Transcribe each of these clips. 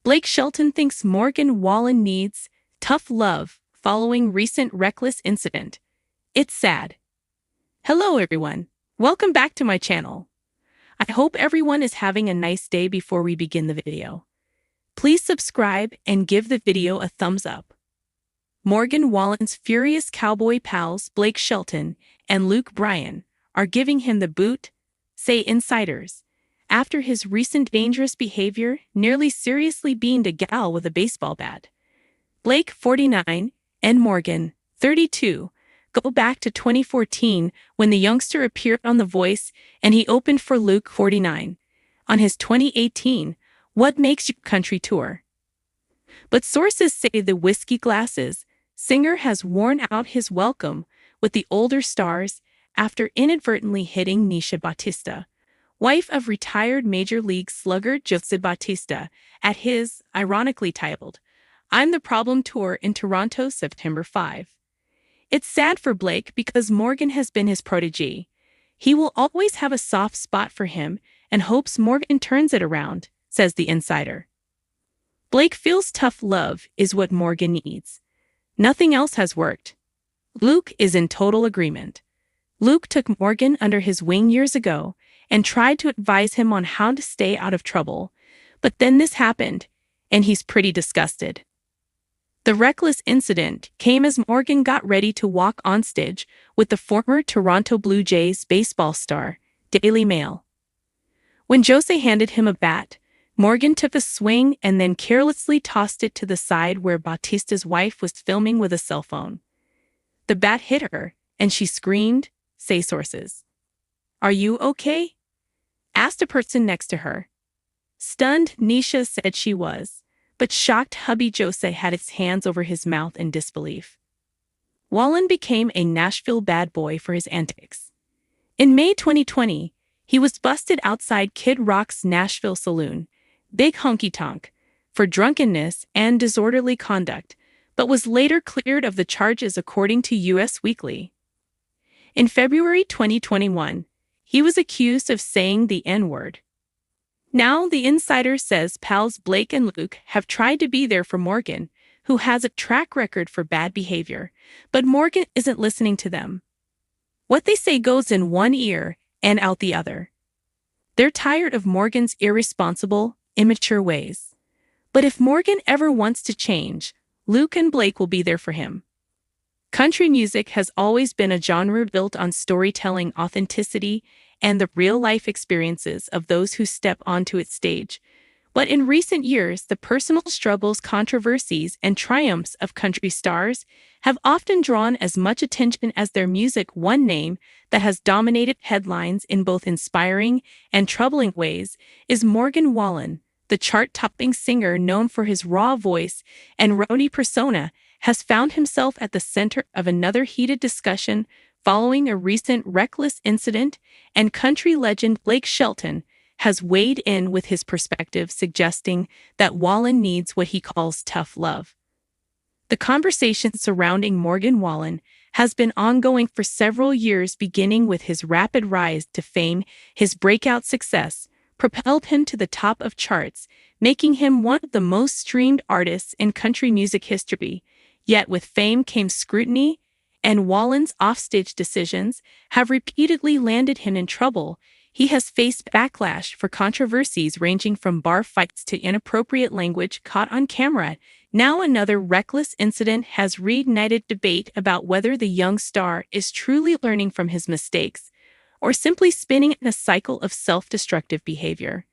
Blake Shelton thinks Morgan Wallen needs tough love following recent reckless incident. It's sad. Hello everyone. Welcome back to my channel. I hope everyone is having a nice day before we begin the video. Please subscribe and give the video a thumbs up. Morgan Wallen's furious cowboy pals Blake Shelton and Luke Bryan are giving him the boot, say insiders, after his recent dangerous behavior nearly seriously beamed a gal with a baseball bat. Blake, 49, and Morgan, 32, go back to 2014 when the youngster appeared on The Voice and he opened for Luke, 49, on his 2018 What Makes You Country tour. But sources say the whiskey glasses singer has worn out his welcome with the older stars after inadvertently hitting Nisha Batista, wife of retired Major League slugger Jose Batista, at his, ironically titled, I'm the Problem tour in Toronto September 5. It's sad for Blake because Morgan has been his protege. He will always have a soft spot for him and hopes Morgan turns it around, says the insider. Blake feels tough love is what Morgan needs. Nothing else has worked. Luke is in total agreement. Luke took Morgan under his wing years ago and tried to advise him on how to stay out of trouble, but then this happened, and he's pretty disgusted. The reckless incident came as Morgan got ready to walk on stage with the former Toronto Blue Jays baseball star, Daily Mail. When Jose handed him a bat, Morgan took a swing and then carelessly tossed it to the side where Batista's wife was filming with a cell phone. The bat hit her, and she screamed, say sources. Are you okay? Asked a person next to her. Stunned, Nisha said she was, but shocked hubby Jose had his hands over his mouth in disbelief. Wallen became a Nashville bad boy for his antics. In May 2020, he was busted outside Kid Rock's Nashville saloon, Big Honky Tonk, for drunkenness and disorderly conduct, but was later cleared of the charges according to US Weekly. In February 2021, he was accused of saying the N-word. Now, the insider says pals Blake and Luke have tried to be there for Morgan, who has a track record for bad behavior, but Morgan isn't listening to them. What they say goes in one ear and out the other. They're tired of Morgan's irresponsible, immature ways. But if Morgan ever wants to change, Luke and Blake will be there for him. Country music has always been a genre built on storytelling authenticity and the real-life experiences of those who step onto its stage. But in recent years, the personal struggles, controversies, and triumphs of country stars have often drawn as much attention as their music. One name that has dominated headlines in both inspiring and troubling ways is Morgan Wallen. The chart-topping singer known for his raw voice and rowdy persona has found himself at the center of another heated discussion following a recent reckless incident, and country legend Blake Shelton has weighed in with his perspective, suggesting that Wallen needs what he calls tough love. The conversation surrounding Morgan Wallen has been ongoing for several years, beginning with his rapid rise to fame. His breakout success propelled him to the top of charts, making him one of the most streamed artists in country music history. Yet with fame came scrutiny, and Wallen's offstage decisions have repeatedly landed him in trouble. He has faced backlash for controversies ranging from bar fights to inappropriate language caught on camera. Now another reckless incident has reignited debate about whether the young star is truly learning from his mistakes or simply spinning in a cycle of self-destructive behavior.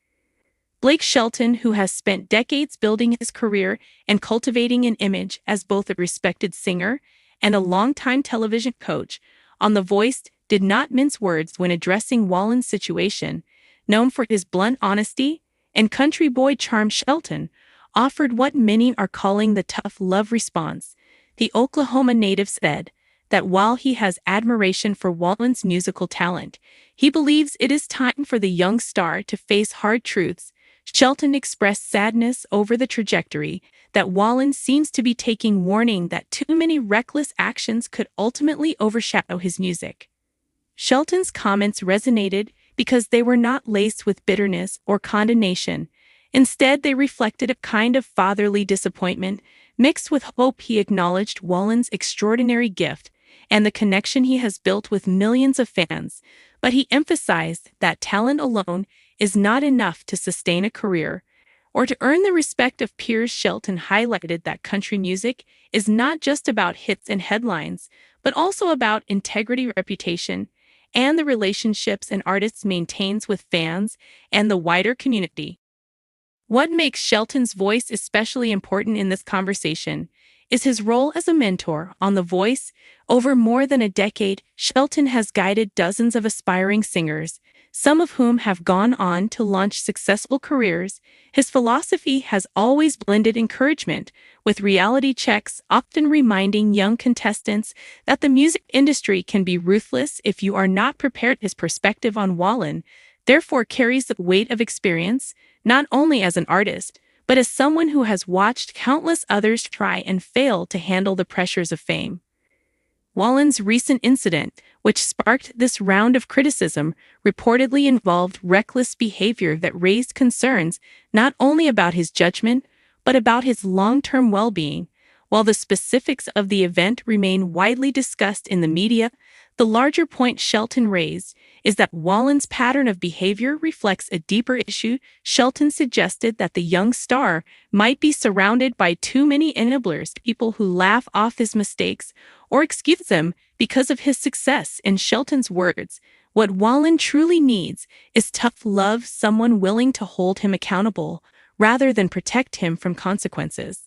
Blake Shelton, who has spent decades building his career and cultivating an image as both a respected singer and a longtime television coach on The Voice, did not mince words when addressing Wallen's situation. Known for his blunt honesty and country boy charm, Shelton offered what many are calling the tough love response. The Oklahoma native said that while he has admiration for Wallen's musical talent, he believes it is time for the young star to face hard truths. Shelton expressed sadness over the trajectory that Wallen seems to be taking, warning that too many reckless actions could ultimately overshadow his music. Shelton's comments resonated because they were not laced with bitterness or condemnation. Instead, they reflected a kind of fatherly disappointment mixed with hope. He acknowledged Wallen's extraordinary gift and the connection he has built with millions of fans, but he emphasized that talent alone is not enough to sustain a career or to earn the respect of peers. Shelton highlighted that country music is not just about hits and headlines, but also about integrity, reputation, and the relationships an artist maintains with fans and the wider community. What makes Shelton's voice especially important in this conversation is his role as a mentor on The Voice. Over more than a decade, Shelton has guided dozens of aspiring singers, some of whom have gone on to launch successful careers. His philosophy has always blended encouragement with reality checks, often reminding young contestants that the music industry can be ruthless if you are not prepared. His perspective on Wallen therefore carries the weight of experience, not only as an artist, but as someone who has watched countless others try and fail to handle the pressures of fame. Wallen's recent incident, which sparked this round of criticism, reportedly involved reckless behavior that raised concerns not only about his judgment, but about his long-term well-being. While the specifics of the event remain widely discussed in the media, the larger point Shelton raised is that Wallen's pattern of behavior reflects a deeper issue. Shelton suggested that the young star might be surrounded by too many enablers, people who laugh off his mistakes or excuse them because of his success. In Shelton's words, what Wallen truly needs is tough love, someone willing to hold him accountable rather than protect him from consequences.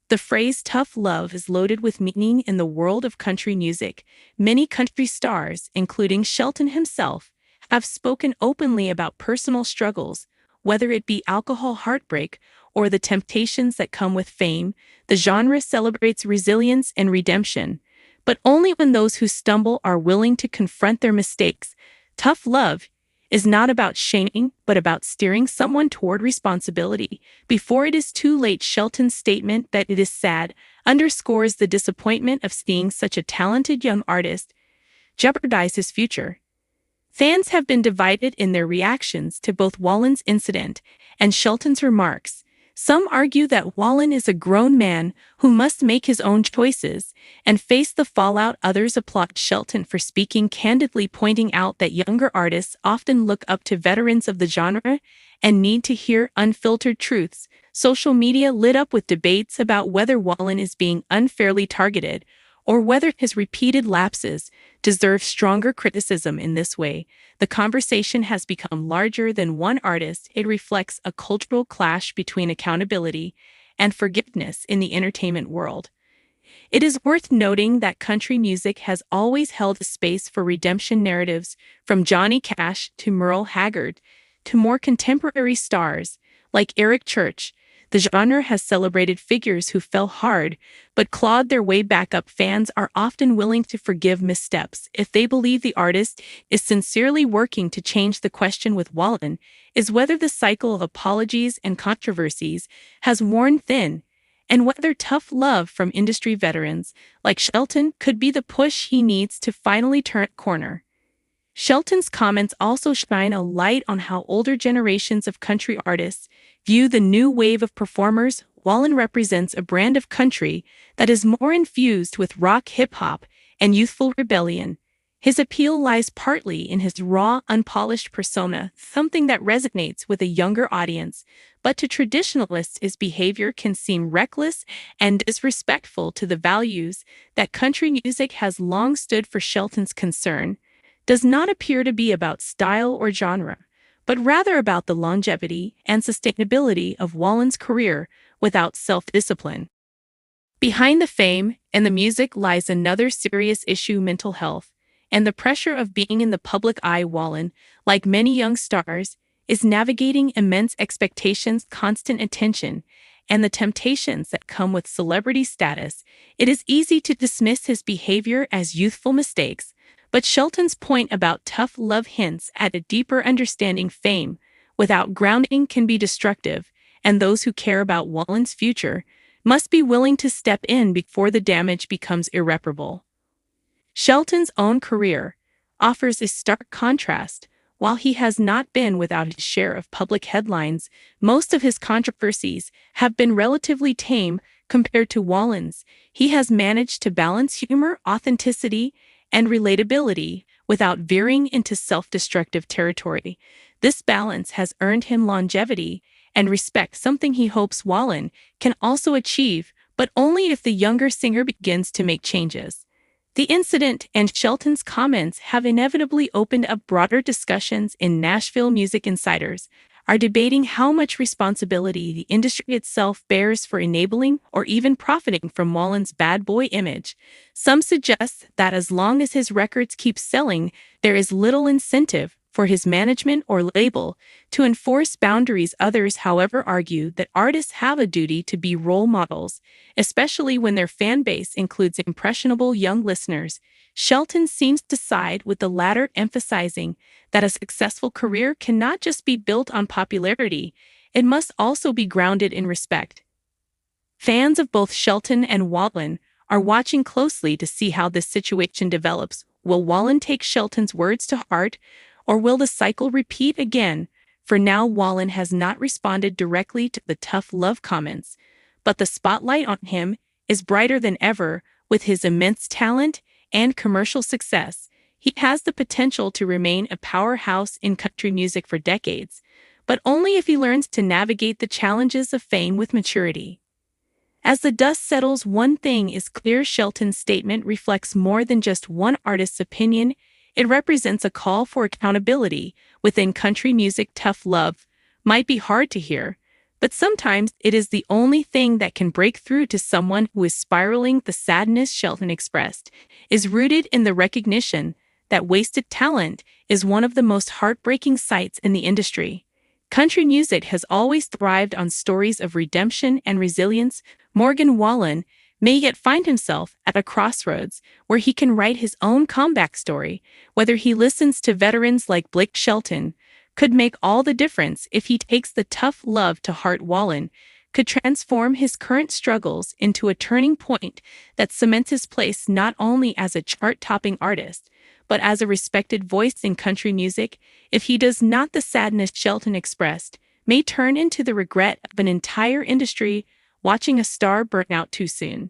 The phrase tough love is loaded with meaning in the world of country music. Many country stars, including Shelton himself, have spoken openly about personal struggles, whether it be alcohol, heartbreak, or the temptations that come with fame. The genre celebrates resilience and redemption, but only when those who stumble are willing to confront their mistakes. Tough love is not about shaming, but about steering someone toward responsibility before it is too late. Shelton's statement that it is sad underscores the disappointment of seeing such a talented young artist jeopardize his future. Fans have been divided in their reactions to both Wallen's incident and Shelton's remarks. Some argue that Wallen is a grown man who must make his own choices and face the fallout. Others applaud Shelton for speaking candidly, pointing out that younger artists often look up to veterans of the genre and need to hear unfiltered truths. Social media lit up with debates about whether Wallen is being unfairly targeted or whether his repeated lapses deserve stronger criticism. In this way, the conversation has become larger than one artist. It reflects a cultural clash between accountability and forgiveness in the entertainment world. It is worth noting that country music has always held a space for redemption narratives, from Johnny Cash to Merle Haggard to more contemporary stars like Eric Church. The genre has celebrated figures who fell hard but clawed their way back up. Fans are often willing to forgive missteps if they believe the artist is sincerely working to change. The question with Wallen is whether the cycle of apologies and controversies has worn thin, and whether tough love from industry veterans like Shelton could be the push he needs to finally turn a corner. Shelton's comments also shine a light on how older generations of country artists view the new wave of performers. Wallen represents a brand of country that is more infused with rock, hip-hop, and youthful rebellion. His appeal lies partly in his raw, unpolished persona, something that resonates with a younger audience, but to traditionalists his behavior can seem reckless and disrespectful to the values that country music has long stood for. Shelton's concern does not appear to be about style or genre, but rather about the longevity and sustainability of Wallen's career without self-discipline. Behind the fame and the music lies another serious issue: mental health and the pressure of being in the public eye. Wallen, like many young stars, is navigating immense expectations, constant attention, and the temptations that come with celebrity status. It is easy to dismiss his behavior as youthful mistakes, but Shelton's point about tough love hints at a deeper understanding. Fame without grounding can be destructive, and those who care about Wallen's future must be willing to step in before the damage becomes irreparable. Shelton's own career offers a stark contrast. While he has not been without his share of public headlines, most of his controversies have been relatively tame compared to Wallen's. He has managed to balance humor, authenticity, and relatability without veering into self-destructive territory. This balance has earned him longevity and respect, something he hopes Wallen can also achieve, but only if the younger singer begins to make changes. The incident and Shelton's comments have inevitably opened up broader discussions in Nashville. Music insiders are debating how much responsibility the industry itself bears for enabling or even profiting from Wallen's bad boy image. Some suggest that as long as his records keep selling, there is little incentive for his management or label to enforce boundaries. Others, however, argue that artists have a duty to be role models, especially when their fan base includes impressionable young listeners. Shelton seems to side with the latter, emphasizing that a successful career cannot just be built on popularity, it must also be grounded in respect. Fans of both Shelton and Wallen are watching closely to see how this situation develops. Will Wallen take Shelton's words to heart, or will the cycle repeat again? For now, Wallen has not responded directly to the tough love comments, but the spotlight on him is brighter than ever. With his immense talent and commercial success, he has the potential to remain a powerhouse in country music for decades, but only if he learns to navigate the challenges of fame with maturity. As the dust settles, one thing is clear: Shelton's statement reflects more than just one artist's opinion. It represents a call for accountability within country music. Tough love might be hard to hear, but sometimes it is the only thing that can break through to someone who is spiraling. The sadness Shelton expressed is rooted in the recognition that wasted talent is one of the most heartbreaking sights in the industry. Country music has always thrived on stories of redemption and resilience. Morgan Wallen may yet find himself at a crossroads where he can write his own comeback story. Whether he listens to veterans like Blake Shelton could make all the difference. If he takes the tough love to heart, Wallen could transform his current struggles into a turning point that cements his place not only as a chart-topping artist, but as a respected voice in country music. If he does not, the sadness Shelton expressed may turn into the regret of an entire industry watching a star burn out too soon.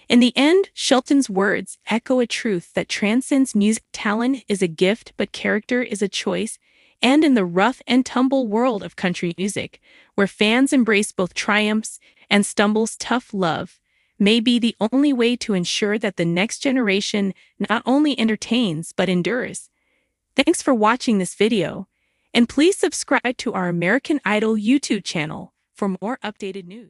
In the end, Shelton's words echo a truth that transcends music. Talent is a gift, but character is a choice. And in the rough and tumble world of country music, where fans embrace both triumphs and stumbles, tough love may be the only way to ensure that the next generation not only entertains but endures. Thanks for watching this video, and please subscribe to our American Idol YouTube channel for more updated news.